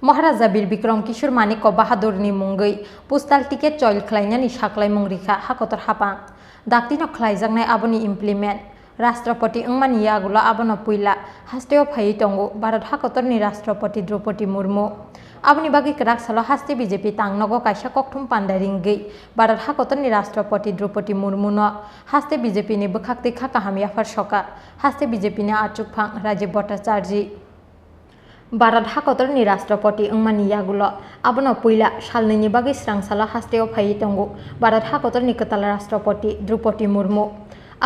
महाराजा बीर बिक्रम किशोर Manik बाहादुरनि मुंगै postal ticket चयल खालायनायनि साख्लाय मंरिखा हाखतर हापा दाक्तिनो खालायजानाय आबोनि implement राष्ट्रपति अंमानि यागुला आबोनो पुइला हास्टेयाव फायै दंगो भारत हाखतरनि राष्ट्रपति द्रौपदी मुर्मु आबोनि बागै कराक सालो हास्ते बीजेपी तांनगो कायसा कक्थुम पान्डारिंगै भारत हाखतरनि राष्ट्रपति द्रौपदी मुर्मुनो हास्ते बीजेपी नि बखाक्तै खाका हामियाफार सका हास्ते बीजेपी नि आचुकफां राजीव भट्टाचार्य भारत हाखतरनि राष्ट्रपति अंमानि यागुलो आबोनो पुइला सालनैनि बागै स्रांसाला हास्तेयाव फायै दंगो भारत हाखतरनि कताल राष्ट्रपति द्रौपदी मुर्मु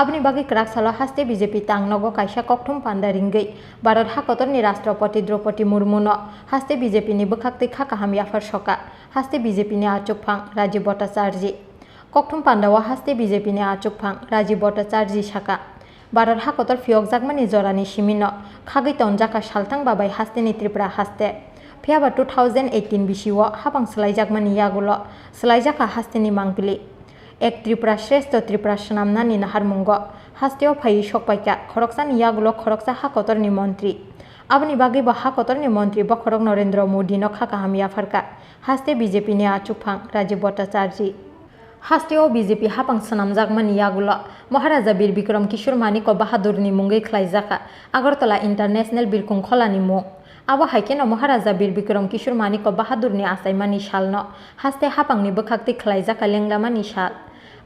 आबोनि बागै कराक सालो हास्ते बीजेपी तांनगो कायसा कक्थुम पान्डारिंगै भारत हाखतरनि राष्ट्रपति द्रौपदी मुर्मुनो हास्ते बीजेपी नि बखाक्तै खाका हामियाफार सका हास्ते बीजेपी नि आचुकफां राजीव भट्टाचार्य कक्थुम पान्डावा हास्ते बीजेपी नि आचुकफां राजीव भट्टाचार्य साका भारत हाखतर फियकजाकमानि जरानि सिमिनो खागै तनजाका सालथां बाबाय हास्तेनि त्रिपुरा हास्ते फियाबा 2018 बिसिव हाबां सोलायजाकमानि यागुलो सोलायजाका हास्तेनि मांपिलि एक त्रिपुरा श्रेष्ठ त्रिपुरा सोनामनानि नाहारमुंगो हास्तेयाव फायै सकपाइका खरकसानि यागुलो खरकसा हाखतरनि मन्त्री आबोनि बागैबो हाखतरनि मन्त्री बखरक नरेंद्र मोदीनो खाका हामियाफारका हास्ते बीजेपी नि आचुकफां राजीव भट्टाचार्य हास्तेयाव बीजेपी हाबां सोनामजाकमानि यागुलो महाराजा बीर बिक्रम किशोर मानिक बाहादुरनि मुंगै खालायजाका आगरतला इंटरनेशनल बिरखं खोलानि मुं आबो हाइकेनो महाराजा बीर बिक्रम किशोर मानिक बाहादुरनि आसायमानि सालनो हास्ते हाबांनि बखाक्तै खालायजाका लेंलामानि साल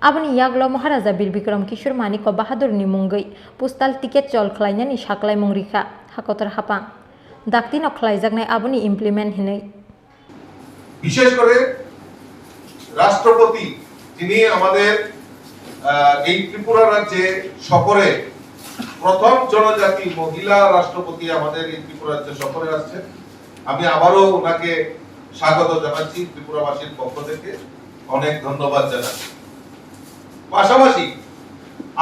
आबोनि यागुलो महाराजा बीर बिक्रम किशोर मानिक बाहादुरनि मुंगै पोस्टाल टिकेट चल खालायनायनि साख्लाय मंरिखा हाखतर हापां दाक्तिनो खालायजानाय आबोनि इमप्लिमेंट हिनै বিশেষ করে রাষ্ট্রপতি যিনি আমাদের এই ত্রিপুরা রাজ্যে সফরে প্রথম জনজাতি মহিলা রাষ্ট্রপতি আমাদের এই ত্রিপুরা রাজ্যে সফরে আসছেন আমি আবারও ওনাকে স্বাগত জানাচ্ছি ত্রিপুরাবাসীর পক্ষ থেকে অনেক ধন্যবাদ জানাচ্ছি পাশাপাশি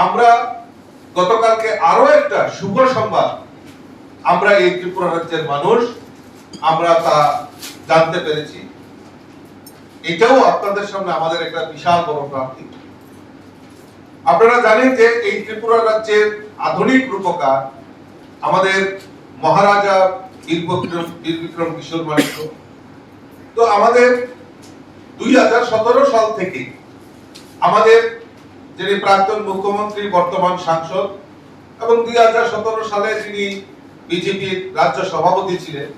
আমরা গতকালকে আরো একটা শুভ সংবাদ আমরা এই ত্রিপুরা রাজ্যের মানুষ আমরা তা জানতে পেরেছি এটাও আপনাদের সামনে আমাদের একটা বিশাল বড় প্রাপ্তি আপনারা জানেন যে এই ত্রিপুরা রাজ্যের আধুনিক রূপকার আমাদের মহারাজা বীর বিক্রম কিশোর মানিক্য তো আমাদের 2017 সাল থেকে আমাদের যিনি প্রাক্তন মুখ্যমন্ত্রী বর্তমান সাংসদ এবং 2017 সালে যিনি বিজেপির রাজ্য সভাপতি ছিলেন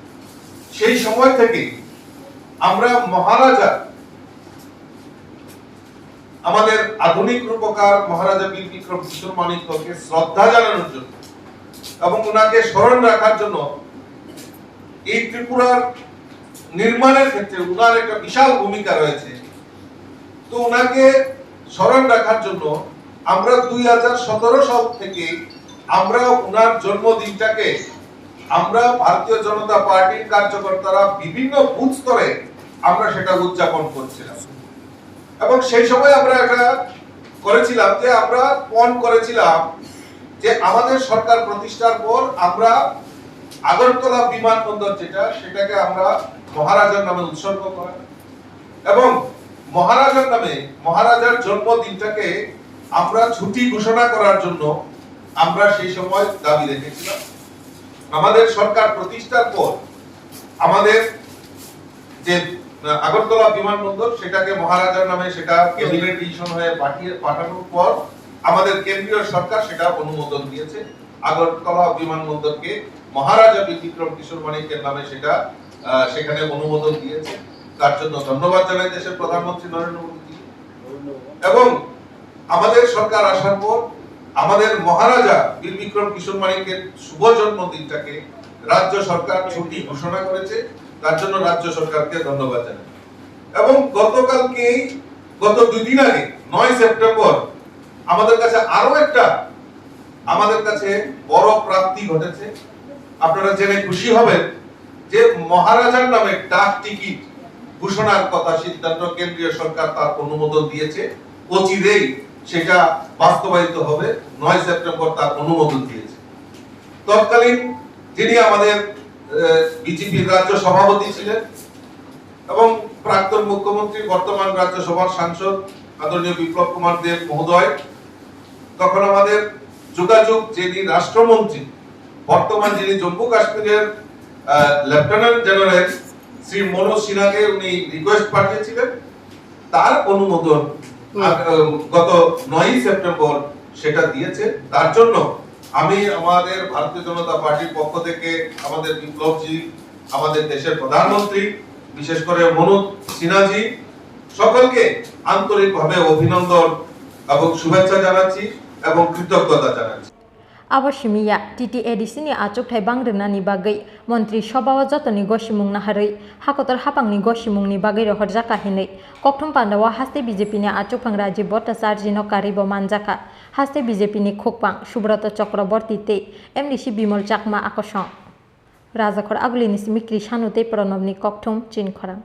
সেই সময় থেকে আমরা মহারাজা আমাদের আধুনিক রূপকার মহারাজা বীর বিক্রম কিশোর মানিক্যকে শ্রদ্ধা জানানোর জন্য এবং ওনাকে স্মরণ রাখার জন্য এই ত্রিপুরার নির্মাণের ক্ষেত্রে ওনার একটা বিশাল ভূমিকা রয়েছে তো ওনাকে স্মরণ রাখার জন্য আমরা 2017 সাল থেকে আমরা ওনার জন্মদিনটাকে আমরা ভারতীয় জনতা পার্টির কার্যকর্তারা বিভিন্ন বুথ স্তরে আমরা সেটা উদযাপন করছিলাম এবং সেই সময় আমরা একটা করেছিলাম যে আমরা পণ করেছিলাম যে আমাদের সরকার প্রতিষ্ঠার পর আমরা আগরতলা বিমানবন্দর যেটা সেটাকে আমরা মহারাজার নামে উৎসর্গ করা এবং মহারাজার নামে মহারাজার জন্মদিনটাকে আমরা ছুটি ঘোষণা করার জন্য আমরা সেই সময় দাবি রেখেছিলাম আমাদের সরকার প্রতিষ্ঠার পর আমাদের যে আগরতলা বিমানবন্দর সেটাকে মহারাজার নামে সেটা ক্যাবিনেট ডিসিশন হয়ে পাঠানোর পর আমাদের কেন্দ্রীয় সরকার সেটা অনুমোদন দিয়েছে আগরতলা বিমানবন্দরকে মহারাজা বীর বিক্রম কিশোর মানিক্যের নামে সেটা সেখানে অনুমোদন দিয়েছে তার জন্য ধন্যবাদ জানাই দেশের প্রধানমন্ত্রী নরেন্দ্র মোদী এবং আমাদের সরকার আসার পর আমাদের মহারাজা বীর বিক্রম কিশোর মানিক্যের শুভ জন্মদিনটাকে রাজ্য সরকার ছুটি ঘোষণা করেছে তার জন্য রাজ্য সরকারকে ধন্যবাদ জানাই এবং গতকালকে গত 2 দিন আগে 9 সেপ্টেম্বর আমাদের কাছে আরো একটা আমাদের কাছে বড় প্রাপ্তি ঘটেছে আপনারা জেনে খুশি হবেন যে মহারাজার নামে ডাক টিকিট ঘোষণার কথা সিদ্ধান্ত কেন্দ্রীয় সরকার তার অনুমোদন দিয়েছে অচিরেই সেটা বাস্তবায়িত হবে 9 সেপ্টেম্বর তার অনুমোদন দিয়েছে তৎকালীন যিনি আমাদের বিজেপির রাজ্য সভাপতি ছিলেন এবং প্রাক্তন মুখ্যমন্ত্রী বর্তমান রাজ্যসভার সাংসদ আদরণীয় বিপ্লব কুমার দেব মহোদয় তখন আমাদের যোগাযোগ যিনি রাষ্ট্রমন্ত্রী বর্তমান যিনি জম্মু কাশ্মীরের লেফটেন্যান্ট জেনারেল শ্রী মনোজ সিনহাকে উনি রিকোয়েস্ট পাঠিয়েছিলেন, তার অনুমোদন গত 9 সেপ্টেম্বর সেটা দিয়েছে। তার জন্য আমি আমাদের ভারতীয় জনতা পার্টির পক্ষ থেকে আমাদের বিপ্লবজি, আমাদের দেশের প্রধানমন্ত্রী, বিশেষ করে মনোজ সিনহাজি, সকলকে আন্তরিকভাবে অভিনন্দন এবং শুভেচ্ছা জানাচ্ছি এবং কৃতজ্ঞতা জানাচ্ছি। Abosimiya TTADC ni achuk thai bangrina ni bagai Montri Sobawa jotoni gosimung naharei hakotor hapangni gosimung ni bagai rohor jaka hinei kokthum pandawa haste BJP ni achuk phang Rajiv Bhattacharya no karibo manjaka haste BJP ni khokpang Subrata Chakraborty te MDC Bimal Chakma akosong Rajakhor Agulini Mikri Shanute Pranab ni kokthum Chinkhorang